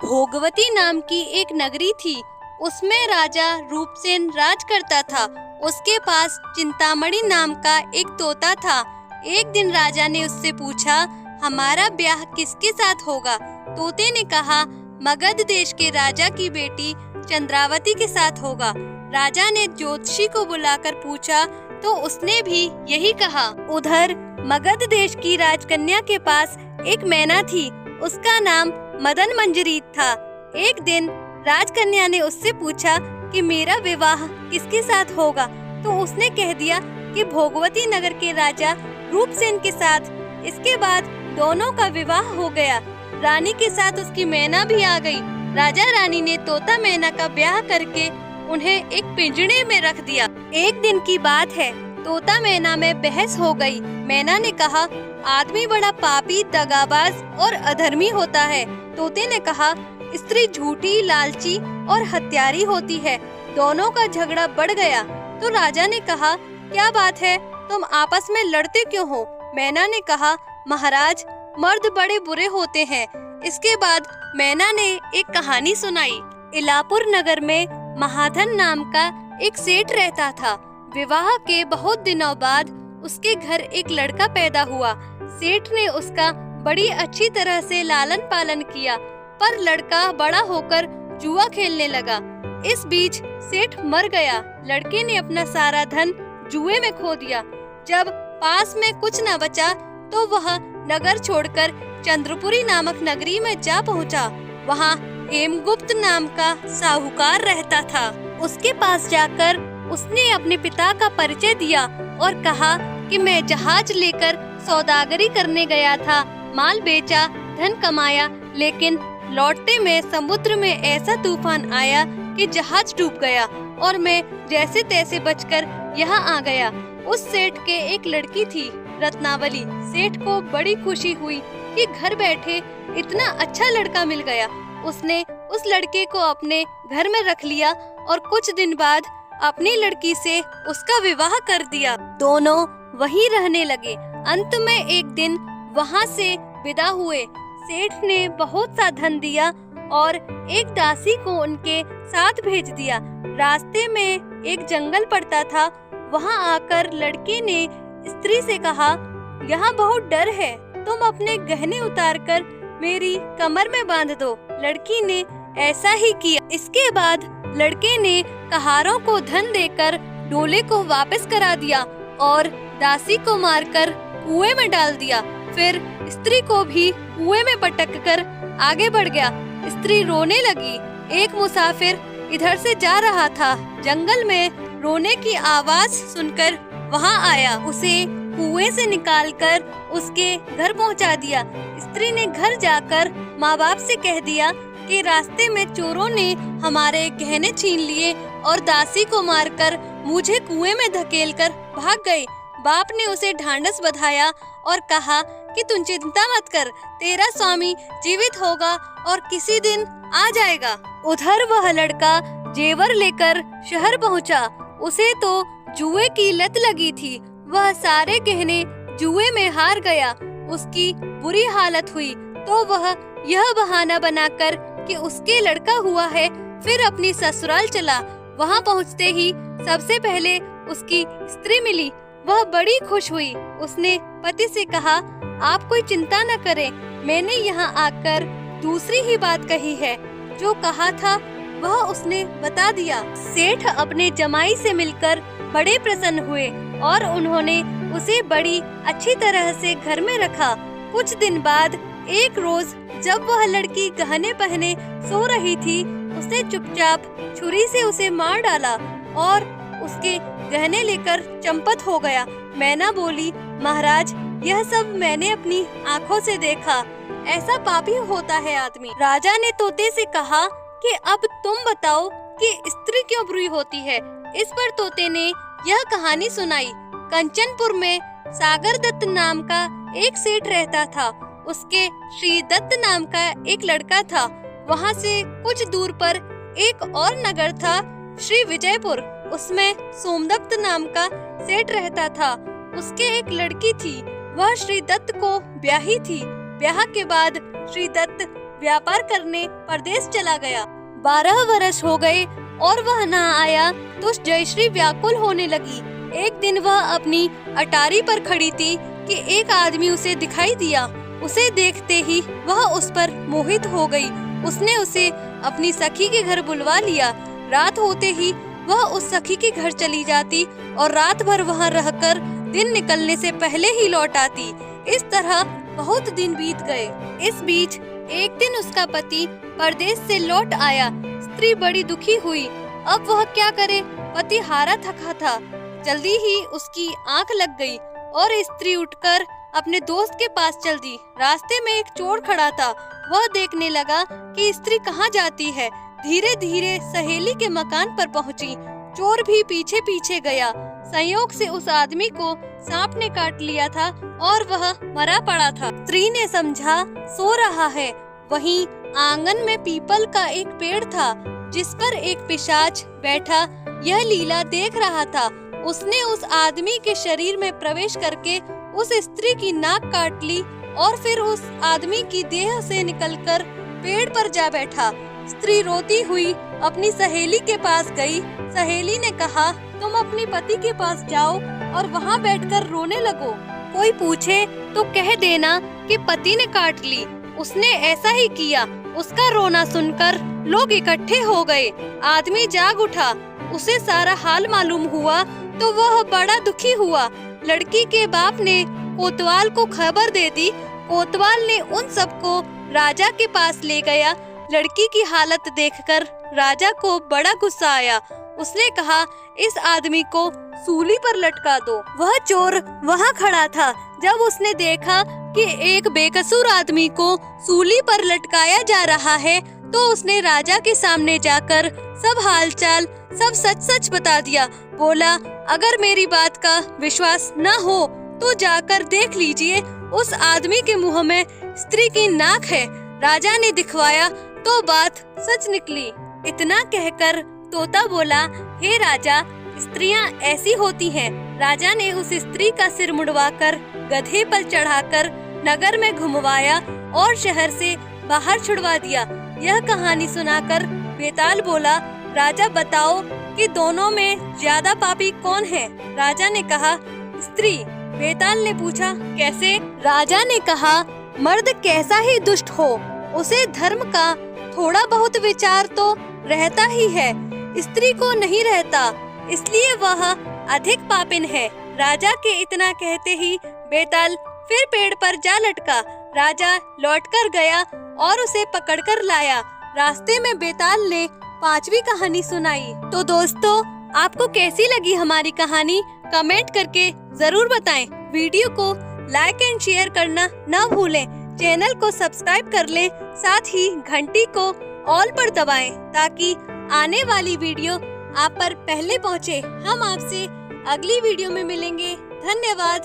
भोगवती नाम की एक नगरी थी। उसमें राजा रूपसेन राज करता था। उसके पास चिंतामणि नाम का एक तोता था। एक दिन राजा ने उससे पूछा, हमारा ब्याह किसके साथ होगा? तोते ने कहा, मगध देश के राजा की बेटी चंद्रावती के साथ होगा। राजा ने ज्योतिषी को बुलाकर पूछा तो उसने भी यही कहा। उधर मगध देश की राजकन्या के पास एक मैना थी। उसका नाम मदन मंजरी था। एक दिन राजकन्या ने उससे पूछा कि मेरा विवाह किसके साथ होगा, तो उसने कह दिया कि भोगवती नगर के राजा रूपसेन के साथ। इसके बाद दोनों का विवाह हो गया। रानी के साथ उसकी मैना भी आ गई। राजा रानी ने तोता मैना का ब्याह करके उन्हें एक पिंजरे में रख दिया। एक दिन की बात है, तोता मैना में बहस हो गई। मैना ने कहा, आदमी बड़ा पापी, दगाबाज और अधर्मी होता है। तोते ने कहा, स्त्री झूठी, लालची और हत्यारी होती है। दोनों का झगड़ा बढ़ गया तो राजा ने कहा, क्या बात है, तुम आपस में लड़ते क्यों हो? मैना ने कहा, महाराज, मर्द बड़े बुरे होते हैं। इसके बाद मैना ने एक कहानी सुनाई। इलापुर नगर में महाधन नाम का एक सेठ रहता था। विवाह के बहुत दिनों बाद उसके घर एक लड़का पैदा हुआ। सेठ ने उसका बड़ी अच्छी तरह से लालन पालन किया, पर लड़का बड़ा होकर जुआ खेलने लगा। इस बीच सेठ मर गया। लड़के ने अपना सारा धन जुए में खो दिया। जब पास में कुछ न बचा तो वह नगर छोड़कर चंद्रपुरी नामक नगरी में जा पहुंचा। वहां हेमगुप्त नाम का साहूकार रहता था। उसके पास जाकर उसने अपने पिता का परिचय दिया और कहा कि मैं जहाज लेकर सौदागरी करने गया था, माल बेचा, धन कमाया, लेकिन लौटते में समुद्र में ऐसा तूफान आया कि जहाज डूब गया और मैं जैसे तैसे बचकर यहाँ आ गया। उस सेठ के एक लड़की थी, रत्नावली। सेठ को बड़ी खुशी हुई कि घर बैठे इतना अच्छा लड़का मिल गया। उसने उस लड़के को अपने घर में रख लिया और कुछ दिन बाद अपनी लड़की से उसका विवाह कर दिया। दोनों वहीं रहने लगे। अंत में एक दिन वहाँ से विदा हुए। सेठ ने बहुत सा धन दिया और एक दासी को उनके साथ भेज दिया। रास्ते में एक जंगल पड़ता था। वहाँ आकर लड़के ने स्त्री से कहा, यहाँ बहुत डर है, तुम अपने गहने उतारकर मेरी कमर में बांध दो। लड़की ने ऐसा ही किया। इसके बाद लड़के ने कहारों को धन देकर डोले को वापस करा दिया और दासी को मारकर कुएं में डाल दिया। फिर स्त्री को भी कुएं में पटककर आगे बढ़ गया। स्त्री रोने लगी। एक मुसाफिर इधर से जा रहा था। जंगल में रोने की आवाज सुनकर वहां आया। उसे कुएं से निकालकर उसके घर पहुंचा दिया। स्त्री ने घर जाकर माँ बाप से कह दिया कि रास्ते में चोरों ने हमारे गहने छीन लिए और दासी को मारकर मुझे कुएं में धकेलकर भाग गए। बाप ने उसे ढांढस बंधाया और कहा कि तुम चिंता मत कर, तेरा स्वामी जीवित होगा और किसी दिन आ जाएगा। उधर वह लड़का जेवर लेकर शहर पहुंचा। उसे तो जुए की लत लगी थी। वह सारे गहने जुए में हार गया। उसकी बुरी हालत हुई तो वह यह बहाना बनाकर कि उसके लड़का हुआ है, फिर अपनी ससुराल चला। वहां पहुंचते ही सबसे पहले उसकी स्त्री मिली। वह बड़ी खुश हुई। उसने पति से कहा, आप कोई चिंता न करें, मैंने यहाँ आकर दूसरी ही बात कही है। जो कहा था वह उसने बता दिया। सेठ अपने जमाई से मिलकर बड़े प्रसन्न हुए और उन्होंने उसे बड़ी अच्छी तरह से घर में रखा। कुछ दिन बाद एक रोज जब वह लड़की गहने पहने सो रही थी, उसने चुपचाप छुरी से उसे मार डाला और उसके गहने लेकर चंपत हो गया। मैना बोली, महाराज, यह सब मैंने अपनी आँखों से देखा। ऐसा पापी होता है आदमी। राजा ने तोते से कहा कि अब तुम बताओ कि स्त्री क्यों बुरी होती है। इस पर तोते ने यह कहानी सुनाई। कंचनपुर में सागर दत्त नाम का एक सेठ रहता था। उसके श्री दत्त नाम का एक लड़का था। वहाँ से कुछ दूर पर एक और नगर था, श्री विजयपुर। उसमें सोमदत्त नाम का सेठ रहता था। उसके एक लड़की थी। वह श्री दत्त को ब्याही थी। ब्याह के बाद श्री दत्त व्यापार करने परदेश चला गया। 12 वर्ष हो गए और वह न आया तो जयश्री व्याकुल होने लगी। एक दिन वह अपनी अटारी पर खड़ी थी कि एक आदमी उसे दिखाई दिया। उसे देखते ही वह उस पर मोहित हो गई। उसने उसे अपनी सखी के घर बुलवा लिया। रात होते ही वह उस सखी के घर चली जाती और रात भर वहां रहकर दिन निकलने से पहले ही लौट आती। इस तरह बहुत दिन बीत गए। इस बीच एक दिन उसका पति परदेश से लौट आया। स्त्री बड़ी दुखी हुई। अब वह क्या करे? पति हारा थका था। जल्दी ही उसकी आंख लग गई और स्त्री उठकर अपने दोस्त के पास चल दी। रास्ते में एक चोर खड़ा था। वह देखने लगा कि स्त्री कहाँ जाती है। धीरे धीरे सहेली के मकान पर पहुंची। चोर भी पीछे पीछे गया। संयोग से उस आदमी को सांप ने काट लिया था और वह मरा पड़ा था। स्त्री ने समझा सो रहा है। वहीं आंगन में पीपल का एक पेड़ था जिस पर एक पिशाच बैठा यह लीला देख रहा था। उसने उस आदमी के शरीर में प्रवेश करके उस स्त्री की नाक काट ली और फिर उस आदमी की देह से निकलकर पेड़ पर जा बैठा। स्त्री रोती हुई अपनी सहेली के पास गई। सहेली ने कहा, तुम अपनी पति के पास जाओ और वहाँ बैठकर रोने लगो। कोई पूछे तो कह देना कि पति ने काट ली। उसने ऐसा ही किया। उसका रोना सुनकर लोग इकट्ठे हो गए। आदमी जाग उठा। उसे सारा हाल मालूम हुआ तो वह बड़ा दुखी हुआ। लड़की के बाप ने कोतवाल को खबर दे दी। कोतवाल ने उन सबको राजा के पास ले गया। लड़की की हालत देखकर राजा को बड़ा गुस्सा आया। उसने कहा, इस आदमी को सूली पर लटका दो। वह चोर वहाँ खड़ा था। जब उसने देखा कि एक बेकसूर आदमी को सूली पर लटकाया जा रहा है तो उसने राजा के सामने जाकर सब हालचाल सब सच सच बता दिया। बोला, अगर मेरी बात का विश्वास न हो तो जाकर देख लीजिए, उस आदमी के मुंह में स्त्री की नाक है। राजा ने दिखवाया तो बात सच निकली। इतना कहकर तोता बोला, हे राजा, स्त्रियां ऐसी होती हैं। राजा ने उस स्त्री का सिर मुड़वाकर गधे पर चढ़ाकर नगर में घुमवाया और शहर से बाहर छुड़वा दिया। यह कहानी सुनाकर बेताल बोला, राजा बताओ कि दोनों में ज्यादा पापी कौन है? राजा ने कहा, स्त्री। बेताल ने पूछा, कैसे? राजा ने कहा, मर्द कैसा ही दुष्ट हो, उसे धर्म का थोड़ा बहुत विचार तो रहता ही है। स्त्री को नहीं रहता, इसलिए वह अधिक पापिन है। राजा के इतना कहते ही बेताल फिर पेड़ पर जा लटका। राजा लौटकर गया और उसे पकड़कर लाया। रास्ते में बेताल ने 5वीं कहानी सुनाई। तो दोस्तों, आपको कैसी लगी हमारी कहानी? कमेंट करके जरूर बताएं। वीडियो को लाइक एंड शेयर करना ना भूलें। चैनल को सब्सक्राइब कर लें, साथ ही घंटी को ऑल पर दबाएं ताकि आने वाली वीडियो आप पर पहले पहुंचे। हम आपसे अगली वीडियो में मिलेंगे। धन्यवाद।